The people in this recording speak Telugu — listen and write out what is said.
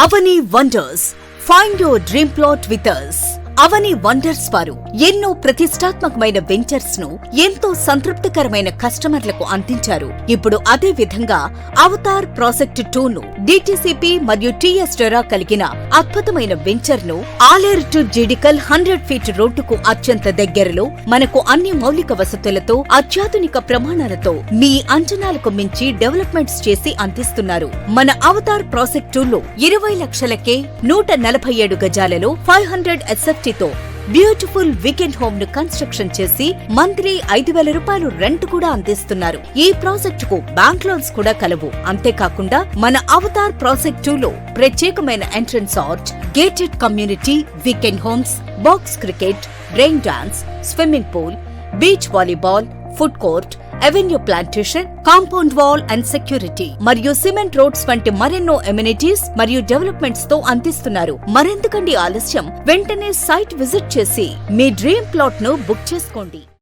Avani wonders. Find your dream plot with us. Avani wonders వారు ఎన్నో ప్రతిష్టాత్మకమైన వెంచర్స్ ను ఎంతో సంతృప్తికరమైన కస్టమర్లకు అందించారు. ఇప్పుడు అదే విధంగా అవతార్ ప్రాజెక్ట్ 2 ను డిటిసిపి మరియు టిఎస్ డెరా కలిగిన అద్భుతమైన వెంచర్ ను ఆలేరు టు జిడికల్ 100 ఫీట్ రోడ్డుకు అత్యంత దగ్గరలో మనకు అన్ని మౌలిక వసతులతో అత్యాధునిక ప్రమాణాలతో మీ అంచనాలకు మించి డెవలప్మెంట్స్ చేసి అందిస్తున్నారు. మన అవతార్ ప్రాజెక్ట్ 2 లో 20 లక్షలకే 147 గజాలలో 500 ఎస్ఎఫ్టీ తో బ్యూటిఫుల్ వీకెండ్ హోమ్ ను కన్స్ట్రక్షన్ చేసి మంత్లీ 5,000 రూపాయలు రెంట్ కూడా అందిస్తున్నారు. ఈ ప్రాజెక్టు కు బ్యాంక్ లోన్స్ కూడా కలవు. అంతేకాకుండా మన అవతార్ ప్రాజెక్ట్ 2 లో ప్రత్యేకమైన entrance arch, gated community, weekend homes, box cricket, rain dance, swimming pool, beach volleyball, food court, avenue plantation, compound wall and security మరియు సిమెంట్ రోడ్స్ వంటి మరెన్నో ఎమ్యూనిటీస్ మరియు డెవలప్మెంట్స్ తో అందిస్తున్నారు. మరెందుకండి ఆలస్యం? వెంటనే సైట్ విజిట్ చేసి మీ డ్రీమ్ ప్లాట్ ను బుక్ చేసుకోండి.